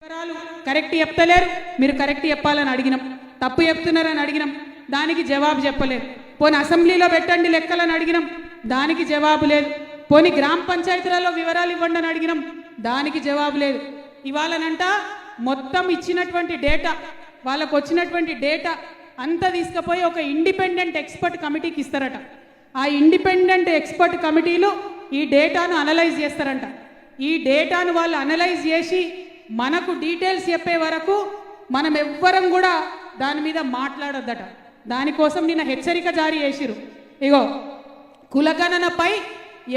వివరాలు కరెక్ట్ చెప్తలేరు, మీరు కరెక్ట్ చెప్పాలని అడిగినాం, తప్పు చెప్తున్నారని అడిగినాం, దానికి జవాబు చెప్పలేదు. పోనీ అసెంబ్లీలో పెట్టండి లెక్కలని అడిగినాం, దానికి జవాబు లేదు. పోనీ గ్రామ పంచాయతీలలో వివరాలు ఇవ్వండి అని అడిగినాం, దానికి జవాబు లేదు. ఇవాళనంట మొత్తం ఇచ్చినటువంటి డేటా, వాళ్ళకు వచ్చినటువంటి డేటా అంతా తీసుకుపోయి ఒక ఇండిపెండెంట్ ఎక్స్పర్ట్ కమిటీకి ఇస్తారట. ఆ ఇండిపెండెంట్ ఎక్స్పర్ట్ కమిటీలు ఈ డేటాను అనలైజ్ చేస్తారంట. ఈ డేటాను వాళ్ళు అనలైజ్ చేసి మనకు డీటెయిల్స్ చెప్పే వరకు మనం ఎవ్వరం కూడా దాని మీద మాట్లాడొద్దట. దానికోసం నిన్న హెచ్చరిక జారీ చేసిరు. ఇగో కులగణనపై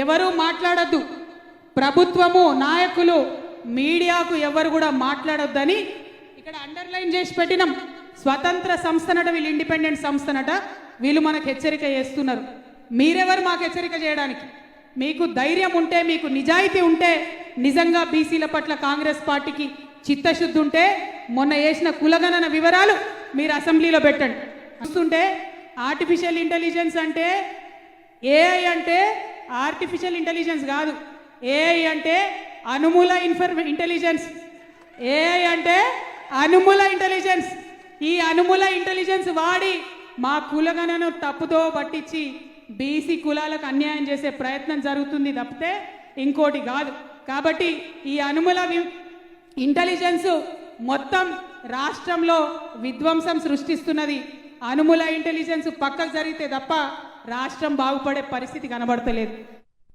ఎవరు మాట్లాడొద్దు, ప్రభుత్వము నాయకులు మీడియాకు ఎవరు కూడా మాట్లాడొద్దని ఇక్కడ అండర్లైన్ చేసి పెట్టినాం. స్వతంత్ర సంస్థనట, వీళ్ళు ఇండిపెండెంట్ సంస్థనట, వీళ్ళు మనకు హెచ్చరిక చేస్తున్నారు. మీరెవరు మాకు హెచ్చరిక చేయడానికి? మీకు ధైర్యం ఉంటే, మీకు నిజాయితీ ఉంటే, నిజంగా బీసీల పట్ల కాంగ్రెస్ పార్టీకి చిత్తశుద్ధి ఉంటే మొన్న వేసిన కులగణన వివరాలు మీరు అసెంబ్లీలో పెట్టండి. చూస్తుంటే ఆర్టిఫిషియల్ ఇంటెలిజెన్స్ అంటే, ఏఐ అంటే ఆర్టిఫిషియల్ ఇంటెలిజెన్స్ కాదు, ఏఐ అంటే అనుమూల ఇంటెలిజెన్స్. ఏఐ అంటే అనుమూల ఇంటెలిజెన్స్. ఈ అనుమూల ఇంటెలిజెన్స్ వాడి మా కులగణను తప్పుతో పట్టించి బీసీ కులాలకు అన్యాయం చేసే ప్రయత్నం జరుగుతుంది తప్పితే ఇంకోటి కాదు. కాబట్టి ఈ అనుమూల ఇంటెలిజెన్స్ మొత్తం రాష్ట్రంలో విధ్వంసం సృష్టిస్తున్నది. అనుమూల ఇంటెలిజెన్స్ పక్కకు జరిగితే తప్ప రాష్ట్రం బాగుపడే పరిస్థితి కనబడతలేదు.